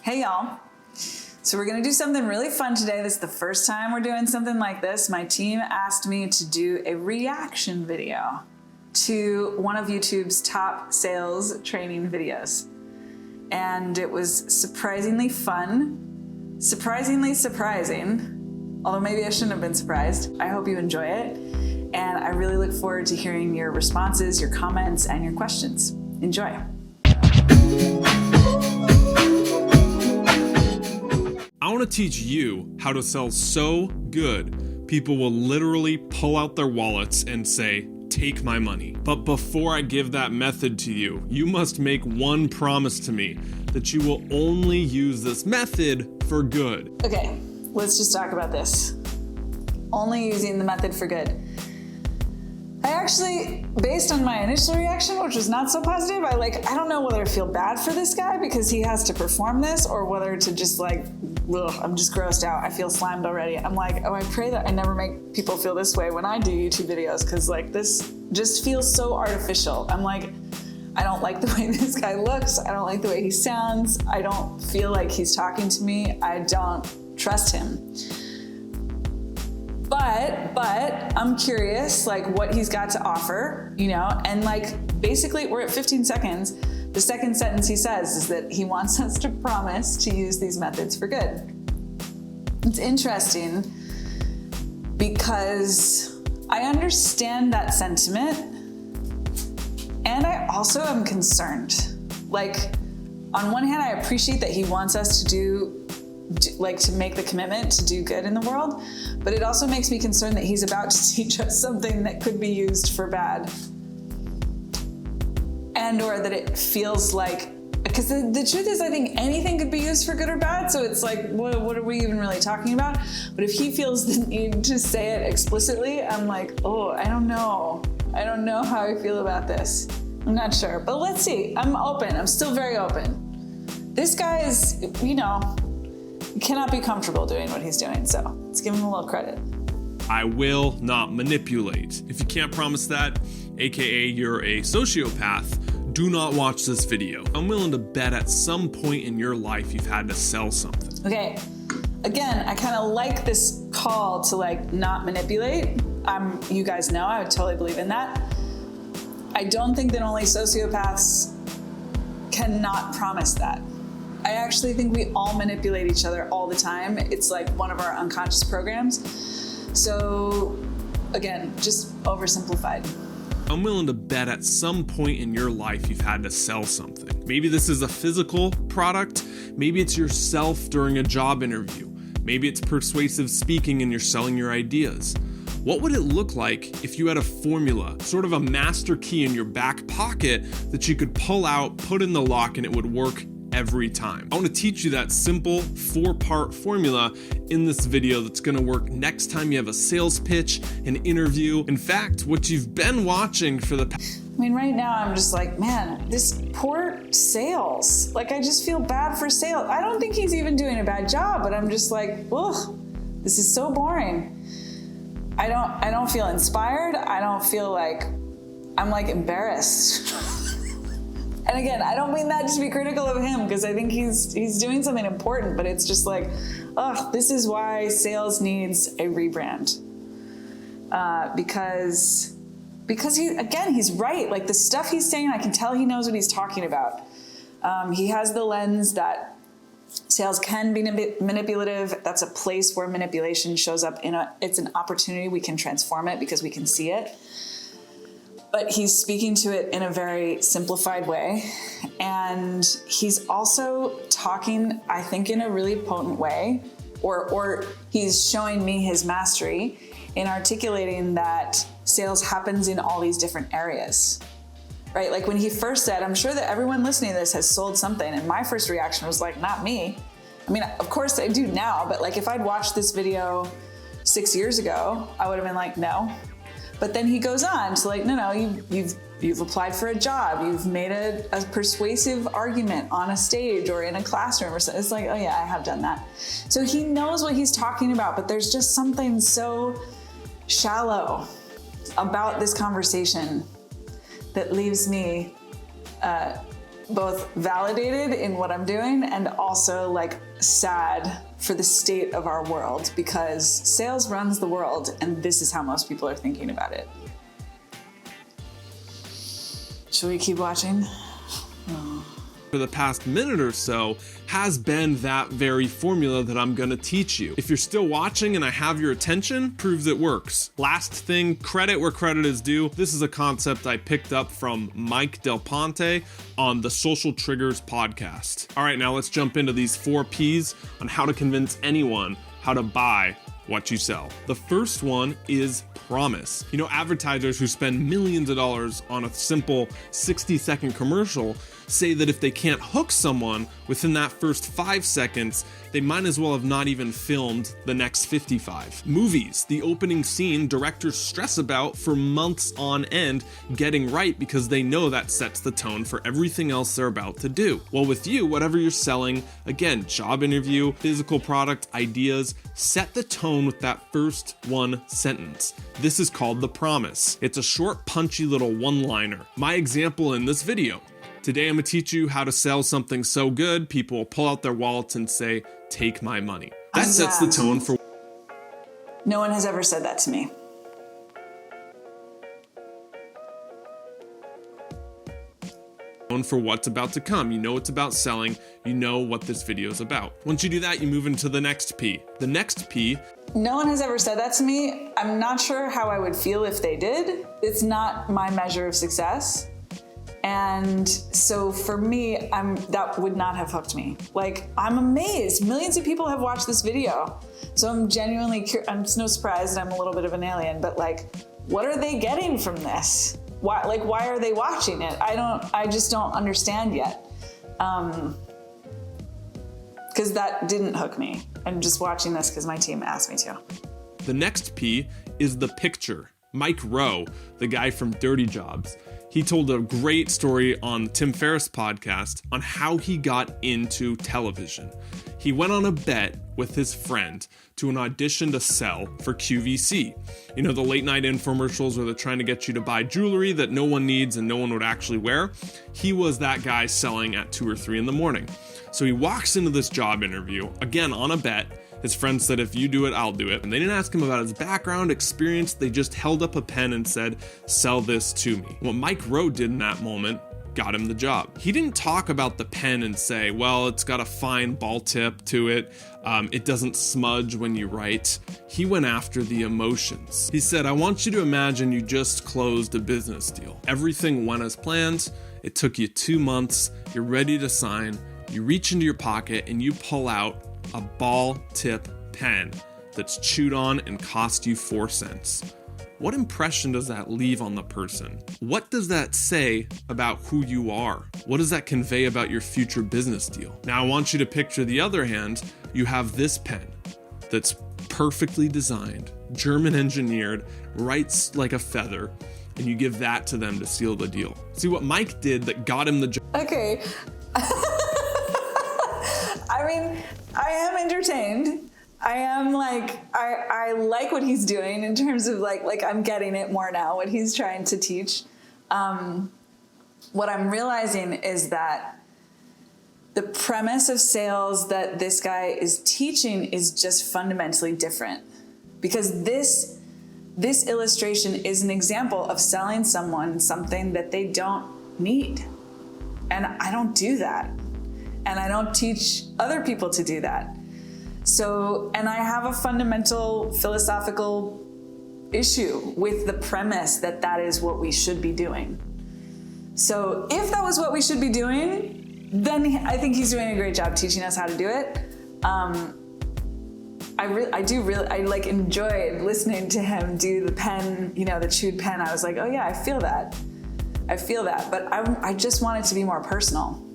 Hey y'all. So we're gonna do something really fun today. This is the first time we're doing something like this. My team asked me to do a reaction video to one of YouTube's top sales training videos. And it was surprisingly fun, surprisingly surprising, although maybe I shouldn't have been surprised. I hope you enjoy it. And I really look forward to hearing your responses, your comments, and your questions. Enjoy. I want to teach you how to sell so good, people will literally pull out their wallets and say, "Take my money." But before I give that method to you, you must make one promise to me that you will only use this method for good. Okay, let's just talk about this. Only using the method for good. I actually, based on my initial reaction, which was not so positive, I don't know whether to feel bad for this guy because he has to perform this or whether to just I'm just grossed out. I feel slimed already. I'm like, oh, I pray that I never make people feel this way when I do YouTube videos because this just feels so artificial. I'm like, I don't like the way this guy looks. I don't like the way he sounds. I don't feel like he's talking to me. I don't trust him. But I'm curious, what he's got to offer, and basically we're at 15 seconds. The second sentence he says is that he wants us to promise to use these methods for good. It's interesting because I understand that sentiment and I also am concerned. On one hand, I appreciate that he wants us to to make the commitment to do good in the world, but it also makes me concerned that he's about to teach us something that could be used for bad. And or that it feels because the truth is I think anything could be used for good or bad, so it's what are we even really talking about? But if he feels the need to say it explicitly, I'm like, oh, I don't know. I don't know how I feel about this. I'm not sure, but let's see. I'm open. I'm still very open. This guy is, cannot be comfortable doing what he's doing, so let's give him a little credit. I will not manipulate. If you can't promise that, aka you're a sociopath, do not watch this video. I'm willing to bet at some point in your life you've had to sell something. Okay, again, I kind of like this call to not manipulate. You guys know I would totally believe in that. I don't think that only sociopaths cannot promise that. I actually think we all manipulate each other all the time. It's one of our unconscious programs. So again, just oversimplified. I'm willing to bet at some point in your life you've had to sell something. Maybe this is a physical product. Maybe it's yourself during a job interview. Maybe it's persuasive speaking and you're selling your ideas. What would it look like if you had a formula, sort of a master key in your back pocket that you could pull out, put in the lock, and it would work every time? I want to teach you that simple 4-part formula in this video that's going to work next time you have a sales pitch, an interview. In fact, what you've been watching for the past... right now I'm just man, this poor sales. I just feel bad for sales. I don't think he's even doing a bad job, but I'm just ugh, this is so boring. I don't feel inspired. I don't feel I'm embarrassed. And again, I don't mean that to be critical of him because I think he's doing something important, but it's just this is why sales needs a rebrand. Because he's right. The stuff he's saying, I can tell he knows what he's talking about. He has the lens that sales can be manipulative. That's a place where manipulation shows up it's an opportunity. We can transform it because we can see it. But he's speaking to it in a very simplified way. And he's also talking, I think, in a really potent way, or he's showing me his mastery in articulating that sales happens in all these different areas, right? When he first said, I'm sure that everyone listening to this has sold something. And my first reaction was not me. Of course I do now, but if I'd watched this video 6 years ago, I would have been no. But then he goes on to no, you've applied for a job, you've made a persuasive argument on a stage or in a classroom or something. It's oh yeah, I have done that. So he knows what he's talking about, but there's just something so shallow about this conversation that leaves me both validated in what I'm doing and also like sad for the state of our world, because sales runs the world and this is how most people are thinking about it. Should we keep watching? For the past minute or so has been that very formula that I'm gonna teach you. If you're still watching and I have your attention, proves it works. Last thing, credit where credit is due. This is a concept I picked up from Mike Del Ponte on the Social Triggers podcast. All right, now let's jump into these 4 Ps on how to convince anyone how to buy what you sell. The first one is promise. You know, advertisers who spend millions of dollars on a simple 60-second commercial say that if they can't hook someone within that first 5 seconds, they might as well have not even filmed the next 55. Movies, the opening scene, directors stress about for months on end getting right because they know that sets the tone for everything else they're about to do. Well, with you, whatever you're selling, again, job interview, physical product, ideas, set the tone with that first one sentence. This is called the promise. It's a short, punchy little one-liner. My example in this video. Today I'm gonna teach you how to sell something so good, people will pull out their wallets and say, take my money. That sets the tone for... No one has ever said that to me. For what's about to come. You know it's about selling, you know what this video is about. Once you do that, you move into the next P. The next P... No one has ever said that to me. I'm not sure how I would feel if they did. It's not my measure of success. And so for me, that would not have hooked me. Like, I'm amazed. Millions of people have watched this video. So I'm genuinely it's no surprise that I'm a little bit of an alien, but like, what are they getting from this? Why are they watching it? I just don't understand yet. Because that didn't hook me. I'm just watching this because my team asked me to. The next P is the picture. Mike Rowe, the guy from Dirty Jobs, he told a great story on the Tim Ferriss podcast on how he got into television. He went on a bet with his friend to an audition to sell for QVC. You know, the late night infomercials where they're trying to get you to buy jewelry that no one needs and no one would actually wear. He was that guy selling at 2 or 3 in the morning. So he walks into this job interview, again on a bet. His friend said, if you do it, I'll do it. And they didn't ask him about his background, experience. They just held up a pen and said, sell this to me. What Mike Rowe did in that moment got him the job. He didn't talk about the pen and say, well, it's got a fine ball tip to it. It doesn't smudge when you write. He went after the emotions. He said, I want you to imagine you just closed a business deal. Everything went as planned. It took you 2 months. You're ready to sign. You reach into your pocket and you pull out a ball tip pen that's chewed on and cost you 4 cents. What impression does that leave on the person? What does that say about who you are? What does that convey about your future business deal? Now I want you to picture the other hand. You have this pen that's perfectly designed, German engineered, writes like a feather, and you give that to them to seal the deal. See what Mike did that got him the job. Okay. I mean, I am entertained. I am like, I like what he's doing in terms of like I'm getting it more now, what he's trying to teach. What I'm realizing is that the premise of sales that this guy is teaching is just fundamentally different. Because this illustration is an example of selling someone something that they don't need. And I don't do that. And I don't teach other people to do that. So, and I have a fundamental philosophical issue with the premise that that is what we should be doing. So if that was what we should be doing, then I think he's doing a great job teaching us how to do it. I like enjoyed listening to him do the pen, the chewed pen. I was like, oh yeah, I feel that. But I just want it to be more personal.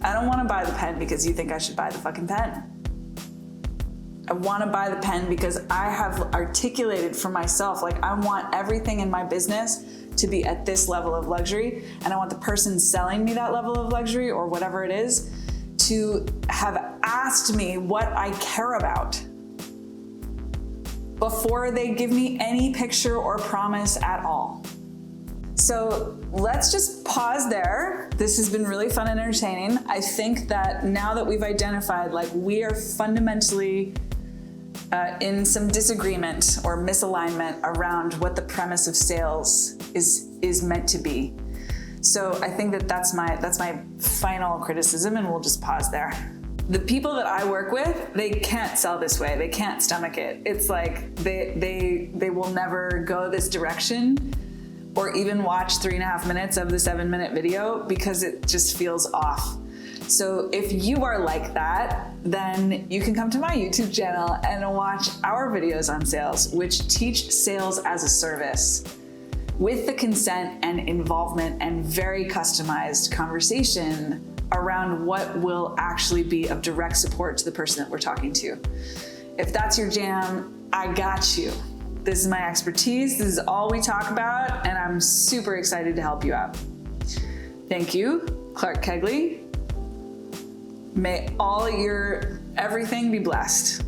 I don't want to buy the pen because you think I should buy the fucking pen. I want to buy the pen because I have articulated for myself, like I want everything in my business to be at this level of luxury. And I want the person selling me that level of luxury or whatever it is to have asked me what I care about before they give me any picture or promise at all. So let's just pause there. This has been really fun and entertaining. I think that now that we've identified, like, we are fundamentally in some disagreement or misalignment around what the premise of sales is meant to be. So I think that that's my final criticism, and we'll just pause there. The people that I work with, they can't sell this way. They can't stomach it. It's like they will never go this direction or even watch 3.5 minutes of the 7-minute video because it just feels off. So if you are like that, then you can come to my YouTube channel and watch our videos on sales, which teach sales as a service with the consent and involvement and very customized conversation around what will actually be of direct support to the person that we're talking to. If that's your jam, I got you. This is my expertise. This is all we talk about, and I'm super excited to help you out. Thank you, Clark Kegley. May all your everything be blessed.